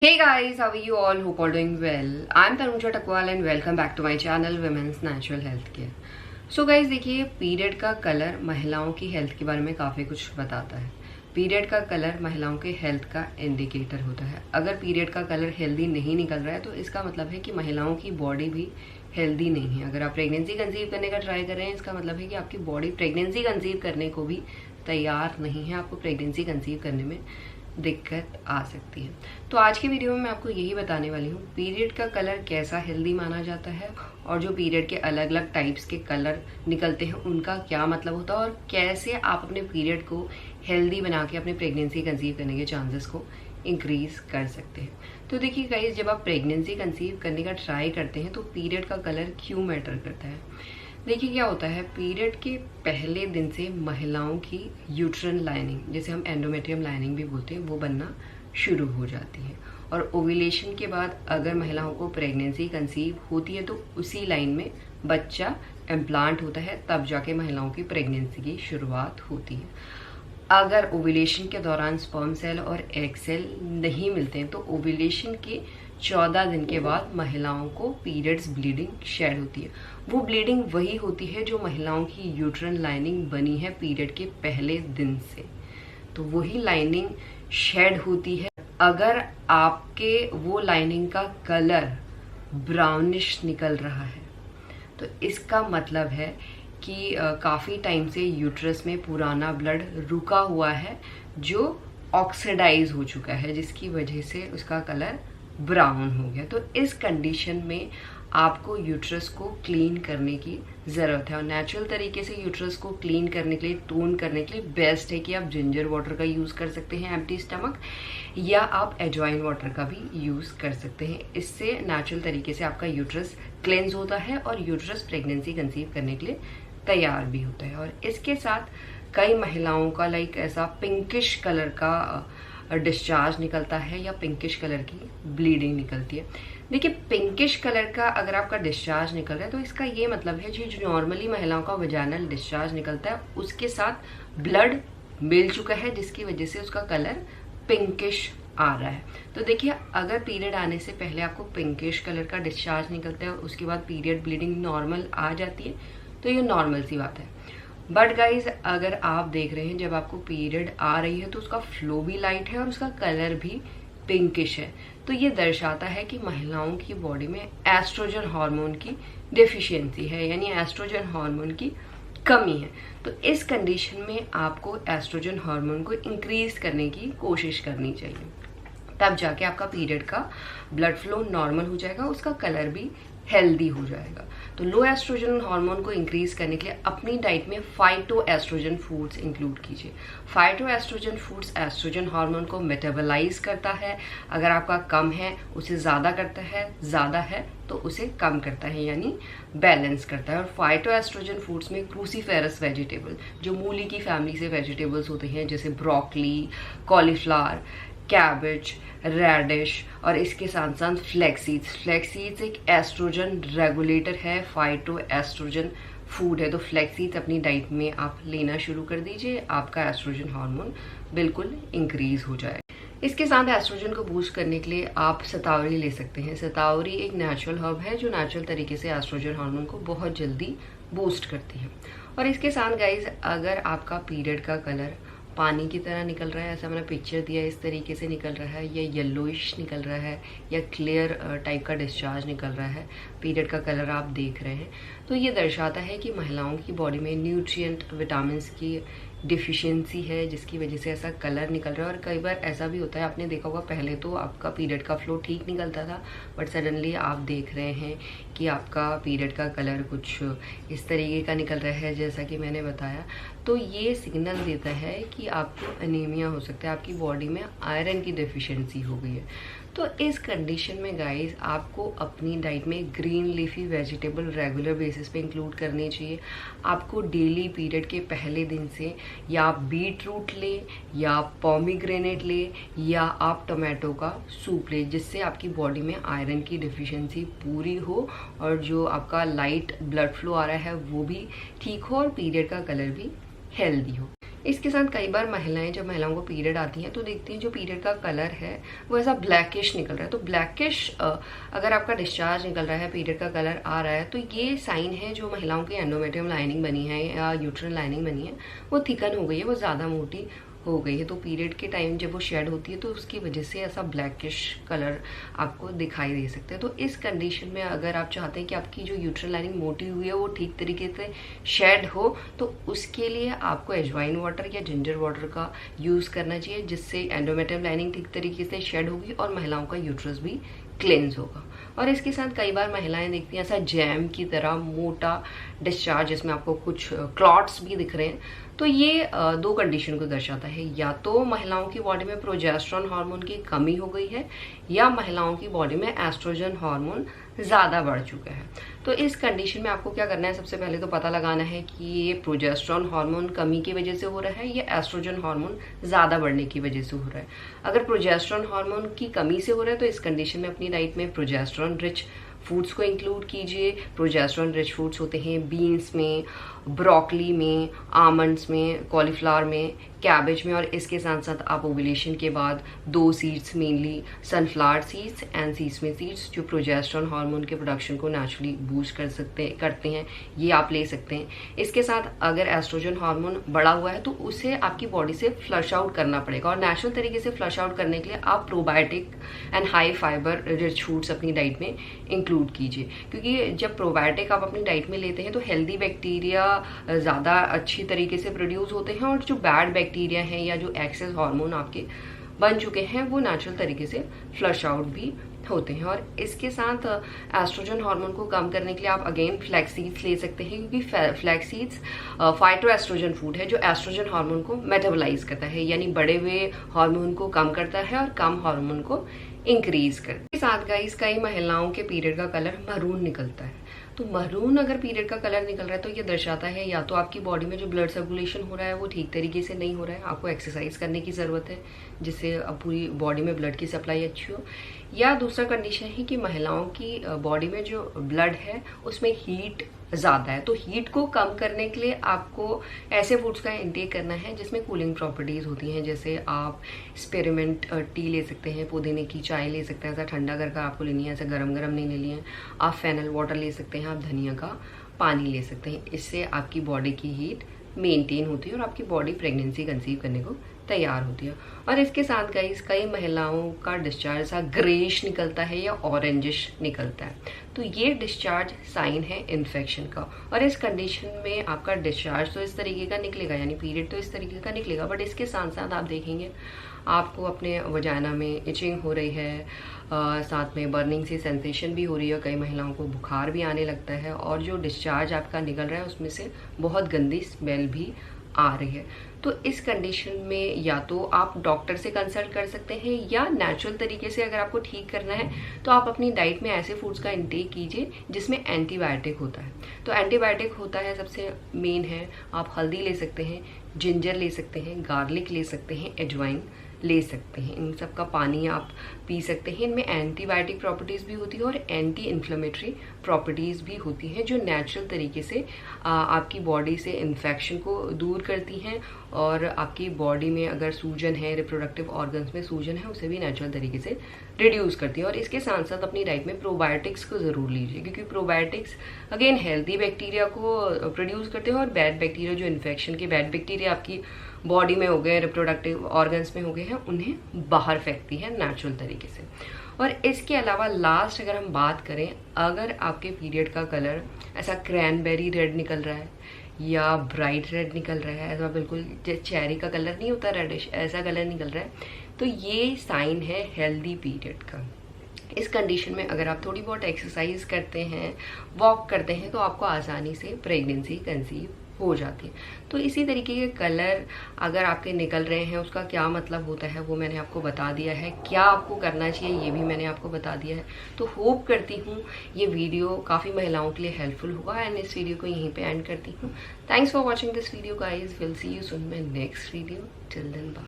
Hey guys, how are you all? Hope all doing well. I'm Tanuja Takwal and welcome back to my channel Women's Natural Health Care. So guys देखिए, period का colour महिलाओं की health के बारे में काफ़ी कुछ बताता है। पीरियड का कलर महिलाओं के हेल्थ का इंडिकेटर होता है। अगर पीरियड का कलर हेल्दी नहीं निकल रहा है तो इसका मतलब है कि महिलाओं की बॉडी भी हेल्दी नहीं है। अगर आप प्रेगनेंसी कंसीव करने का ट्राई कर रहे हैं, इसका मतलब है कि आपकी बॉडी प्रेगनेंसी कंसीव करने को भी तैयार नहीं है। आपको प्रेगनेंसी कंसीव करने में दिक्कत आ सकती है। तो आज की वीडियो में मैं आपको यही बताने वाली हूँ, पीरियड का कलर कैसा हेल्दी माना जाता है और जो पीरियड के अलग अलग टाइप्स के कलर निकलते हैं उनका क्या मतलब होता है और कैसे आप अपने पीरियड को हेल्दी बना के अपने प्रेगनेंसी कंसीव करने के चांसेस को इंक्रीज कर सकते हैं। तो देखिए गाइस, जब आप प्रेगनेंसी कंसीव करने का ट्राई करते हैं तो पीरियड का कलर क्यों मैटर करता है। देखिए क्या होता है, पीरियड के पहले दिन से महिलाओं की यूट्रन लाइनिंग, जिसे हम एंडोमेट्रियम लाइनिंग भी बोलते हैं, वो बनना शुरू हो जाती है। और ओव्यूलेशन के बाद अगर महिलाओं को प्रेगनेंसी कंसीव होती है तो उसी लाइन में बच्चा इम्प्लांट होता है, तब जाके महिलाओं की प्रेगनेंसी की शुरुआत होती है। अगर ओव्यूलेशन के दौरान स्पर्म सेल और एग सेल नहीं मिलते हैं तो ओव्यूलेशन के 14 दिन के बाद महिलाओं को पीरियड्स ब्लीडिंग शेड होती है। वो ब्लीडिंग वही होती है जो महिलाओं की यूट्रन लाइनिंग बनी है पीरियड के पहले दिन से, तो वही लाइनिंग शेड होती है। अगर आपके वो लाइनिंग का कलर ब्राउनिश निकल रहा है तो इसका मतलब है कि काफ़ी टाइम से यूट्रस में पुराना ब्लड रुका हुआ है जो ऑक्सीडाइज हो चुका है, जिसकी वजह से उसका कलर ब्राउन हो गया। तो इस कंडीशन में आपको यूट्रस को क्लीन करने की ज़रूरत है और नेचुरल तरीके से यूट्रस को क्लीन करने के लिए, टोन करने के लिए बेस्ट है कि आप जिंजर वाटर का यूज़ कर सकते हैं एम्प्टी स्टमक, या आप एजवाइन वाटर का भी यूज़ कर सकते हैं। इससे नेचुरल तरीके से आपका यूट्रस क्लेंज होता है और यूट्रस प्रेगनेंसी कंसीव करने के लिए तैयार भी होता है। और इसके साथ कई महिलाओं का ऐसा पिंकिश कलर का डिस्चार्ज निकलता है या पिंकिश कलर की ब्लीडिंग निकलती है। देखिए, पिंकिश कलर का अगर आपका डिस्चार्ज निकल रहा है तो इसका ये मतलब है जो नॉर्मली महिलाओं का वजाइनल डिस्चार्ज निकलता है उसके साथ ब्लड मिल चुका है, जिसकी वजह से उसका कलर पिंकिश आ रहा है। तो देखिए, अगर पीरियड आने से पहले आपको पिंकिश कलर का डिस्चार्ज निकलता है और उसके बाद पीरियड ब्लीडिंग नॉर्मल आ जाती है तो ये नॉर्मल सी बात है। बट गाइज, अगर आप देख रहे हैं जब आपको पीरियड आ रही है तो उसका फ्लो भी लाइट है और उसका कलर भी पिंकिश है, तो ये दर्शाता है कि महिलाओं की बॉडी में एस्ट्रोजन हार्मोन की डेफिशिएंसी है, यानी एस्ट्रोजन हार्मोन की कमी है। तो इस कंडीशन में आपको एस्ट्रोजन हार्मोन को इंक्रीज करने की कोशिश करनी चाहिए, तब जाके आपका पीरियड का ब्लड फ्लो नॉर्मल हो जाएगा, उसका कलर भी हेल्दी हो जाएगा। तो लो एस्ट्रोजन हार्मोन को इंक्रीज करने के लिए अपनी डाइट में फाइटो एस्ट्रोजन फूड्स इंक्लूड कीजिए। Phyto oestrogen foods oestrogen hormone को मेटाबोलाइज करता है। अगर आपका कम है उसे ज़्यादा करता है, ज़्यादा है तो उसे कम करता है, यानी बैलेंस करता है। और फाइटो एस्ट्रोजन फूड्स में क्रूसीफेरस वेजिटेबल, जो मूली की फैमिली से वेजिटेबल्स होते हैं, जैसे ब्रोकली, कॉलीफ्लावर, कैबेज, रेडिश और इसके साथ साथ फ्लैक्सीड्स। फ्लैक्सीड्स एक एस्ट्रोजन रेगुलेटर है, फाइटो एस्ट्रोजन फूड है। तो फ्लैक्सीड्स अपनी डाइट में आप लेना शुरू कर दीजिए, आपका एस्ट्रोजन हार्मोन बिल्कुल इंक्रीज हो जाए। इसके साथ एस्ट्रोजन को बूस्ट करने के लिए आप सतावरी ले सकते हैं। सतावरी एक नेचुरल हर्ब है जो नेचुरल तरीके से एस्ट्रोजन हार्मोन को बहुत जल्दी बूस्ट करती है। और इसके साथ गाइज, अगर आपका पीरियड का कलर पानी की तरह निकल रहा है, ऐसा मैंने पिक्चर दिया इस तरीके से निकल रहा है, या येलोइश निकल रहा है, या क्लियर टाइप का डिस्चार्ज निकल रहा है, पीरियड का कलर आप देख रहे हैं, तो ये दर्शाता है कि महिलाओं की बॉडी में न्यूट्रिएंट विटामिन्स की डिफिशियंसी है, जिसकी वजह से ऐसा कलर निकल रहा है। और कई बार ऐसा भी होता है, आपने देखा होगा, पहले तो आपका पीरियड का फ्लो ठीक निकलता था बट सडनली आप देख रहे हैं कि आपका पीरियड का कलर कुछ इस तरीके का निकल रहा है जैसा कि मैंने बताया। तो ये सिग्नल देता है कि आपको एनीमिया हो सकता है, आपकी बॉडी में आयरन की डेफिशिएंसी हो गई है। तो इस कंडीशन में गाइस, आपको अपनी डाइट में green leafy vegetable regular basis पे इंक्लूड करनी चाहिए। आपको डेली पीरियड के पहले दिन से या आप बीट रूट ले, या आप पोमीग्रेनेट ले, या आप टमाटो का सूप ले, जिससे आपकी बॉडी में आयरन की डिफिशिएंसी पूरी हो और जो आपका लाइट ब्लड फ्लो आ रहा है वो भी ठीक हो और पीरियड का कलर भी हेल्दी हो। इसके साथ कई बार महिलाएं, जब महिलाओं को पीरियड आती हैं तो देखती हैं जो पीरियड का कलर है वो ऐसा ब्लैकिश निकल रहा है। तो ब्लैकिश अगर आपका डिस्चार्ज निकल रहा है, पीरियड का कलर आ रहा है, तो ये साइन है जो महिलाओं की एंडोमेट्रियम लाइनिंग बनी है या यूट्रल लाइनिंग बनी है वो थिकन हो गई है, वो ज़्यादा मोटी हो गई है। तो पीरियड के टाइम जब वो शेड होती है तो उसकी वजह से ऐसा ब्लैकिश कलर आपको दिखाई दे सकते हैं। तो इस कंडीशन में अगर आप चाहते हैं कि आपकी जो यूट्रल लाइनिंग मोटी हुई है वो ठीक तरीके से शेड हो, तो उसके लिए आपको अजवाइन वाटर या जिंजर वाटर का यूज़ करना चाहिए, जिससे एंडोमेट्रियम लाइनिंग ठीक तरीके से शेड होगी और महिलाओं का यूट्रस भी क्लेंस होगा। और इसके साथ कई बार महिलाएं देखती हैं ऐसा जैम की तरह मोटा डिस्चार्ज जिसमें आपको कुछ क्लॉट्स भी दिख रहे हैं। तो ये दो कंडीशन को दर्शाता है, या तो महिलाओं की बॉडी में प्रोजेस्टेरोन हार्मोन की कमी हो गई है या महिलाओं की बॉडी में एस्ट्रोजन हार्मोन ज़्यादा बढ़ चुका है। तो इस कंडीशन में आपको क्या करना है, सबसे पहले तो पता लगाना है कि ये प्रोजेस्टेरोन हार्मोन कमी की वजह से हो रहा है या एस्ट्रोजन हार्मोन ज़्यादा बढ़ने की वजह से हो रहा है। अगर प्रोजेस्टेरोन हार्मोन की कमी से हो रहा है तो इस कंडीशन में अपनी डाइट में प्रोजेस्टेरोन रिच फूड्स को इंक्लूड कीजिए। प्रोजेस्टेरोन रिच फूड्स होते हैं बीन्स में, ब्रोकली में, आमंड्स में, कॉलीफ्लावर में, कैबेज में, और इसके साथ साथ आप ओव्यूलेशन के बाद 2 seeds, mainly sunflower seeds and sesame seeds, जो प्रोजेस्टेरोन हार्मोन के प्रोडक्शन को नेचुरली बूस्ट करते हैं, ये आप ले सकते हैं। इसके साथ अगर एस्ट्रोजन हार्मोन बढ़ा हुआ है तो उसे आपकी बॉडी से फ्लश आउट करना पड़ेगा, और नेचुरल तरीके से फ्लश आउट करने के लिए आप probiotic and high fibre rich foods अपनी डाइट में इंक्लूड कीजिए, क्योंकि जब प्रोबायोटिक आप अपनी डाइट में लेते हैं तो हेल्दी बैक्टीरिया ज़्यादा अच्छी तरीके से प्रोड्यूस होते हैं, और जो बैड बैक्टीरिया हैं या जो एक्सेस हार्मोन आपके बन चुके हैं वो नेचुरल तरीके से फ्लश आउट भी होते हैं। और इसके साथ एस्ट्रोजन हार्मोन को कम करने के लिए आप अगेन फ्लैक्स सीड्स ले सकते हैं, क्योंकि फ्लैक्स सीड्स फाइटोएस्ट्रोजन फूड है जो एस्ट्रोजन हार्मोन को मेटाबोलाइज करता है, यानी बढ़े हुए हार्मोन को कम करता है और कम हार्मोन को इंक्रीज करता है। इसके साथ गाइस कई महिलाओं के पीरियड का कलर मरून निकलता है। तो मरून अगर पीरियड का कलर निकल रहा है तो ये दर्शाता है या तो आपकी बॉडी में जो ब्लड सर्कुलेशन हो रहा है वो ठीक तरीके से नहीं हो रहा है, आपको एक्सरसाइज करने की ज़रूरत है जिससे अब पूरी बॉडी में ब्लड की सप्लाई अच्छी हो, या दूसरा कंडीशन है कि महिलाओं की बॉडी में जो ब्लड है उसमें हीट ज़्यादा है। तो हीट को कम करने के लिए आपको ऐसे फूड्स का इंटेक करना है जिसमें कूलिंग प्रॉपर्टीज़ होती हैं, जैसे आप स्पेरमिंट टी ले सकते हैं, पुदीने की चाय ले सकते हैं, ऐसा ठंडा करके आपको लेनी है, ऐसा गरम गरम नहीं लेनी है। आप फेनल वाटर ले सकते हैं, आप धनिया का पानी ले सकते हैं, इससे आपकी बॉडी की हीट मेंटेन होती है और आपकी बॉडी प्रेगनेंसी कंसीव करने को तैयार होती है। और इसके साथ गाइस कई महिलाओं का डिस्चार्ज सा ग्रेइश निकलता है या ऑरेंजिश निकलता है, तो ये डिस्चार्ज साइन है इन्फेक्शन का। और इस कंडीशन में आपका डिस्चार्ज तो इस तरीके का निकलेगा, यानी पीरियड तो इस तरीके का निकलेगा, बट इसके साथ साथ आप देखेंगे आपको अपने वजाना में इचिंग हो रही है, साथ में बर्निंग सी सेंसेशन भी हो रही है, कई महिलाओं को बुखार भी आने लगता है, और जो डिस्चार्ज आपका निकल रहा है उसमें से बहुत गंदी स्मेल भी आ रही है। तो इस कंडीशन में या तो आप डॉक्टर से कंसल्ट कर सकते हैं, या नेचुरल तरीके से अगर आपको ठीक करना है तो आप अपनी डाइट में ऐसे फूड्स का इंटेक कीजिए जिसमें एंटीबायोटिक होता है। तो एंटीबायोटिक होता है, सबसे मेन है, आप हल्दी ले सकते हैं, जिंजर ले सकते हैं, गार्लिक ले सकते हैं, अजवाइन ले सकते हैं, इन सब का पानी आप पी सकते हैं। इनमें एंटीबायोटिक प्रॉपर्टीज़ भी होती है और एंटी इन्फ्लेमेटरी प्रॉपर्टीज़ भी होती हैं जो नेचुरल तरीके से आपकी बॉडी से इन्फेक्शन को दूर करती हैं, और आपकी बॉडी में अगर सूजन है, रिप्रोडक्टिव ऑर्गन्स में सूजन है, उसे भी नेचुरल तरीके से रिड्यूस करती है। और इसके साथ साथ अपनी डाइट में प्रोबायोटिक्स को ज़रूर लीजिए, क्योंकि प्रोबायोटिक्स अगेन हेल्दी बैक्टीरिया को प्रोड्यूस करते हैं, और बैड बैक्टीरिया जो इन्फेक्शन के बैड बैक्टीरिया आपकी बॉडी में हो गए, रिप्रोडक्टिव ऑर्गन्स में हो गए हैं, उन्हें बाहर फेंकती है नेचुरल तरीके से। और इसके अलावा लास्ट अगर हम बात करें, अगर आपके पीरियड का कलर ऐसा क्रैनबेरी रेड निकल रहा है या ब्राइट रेड निकल रहा है, ऐसा बिल्कुल चेरी का कलर नहीं होता रेडिश, ऐसा कलर निकल रहा है, तो ये साइन है हेल्दी पीरियड का। इस कंडीशन में अगर आप थोड़ी बहुत एक्सरसाइज करते हैं, वॉक करते हैं, तो आपको आसानी से प्रेगनेंसी कंसीव हो जाती है। तो इसी तरीके के कलर अगर आपके निकल रहे हैं उसका क्या मतलब होता है वो मैंने आपको बता दिया है, क्या आपको करना चाहिए ये भी मैंने आपको बता दिया है। तो होप करती हूँ ये वीडियो काफ़ी महिलाओं के लिए हेल्पफुल हुआ, एंड इस वीडियो को यहीं पे एंड करती हूँ। Thanks for watching this video guys, will see you soon my next video, till then bye.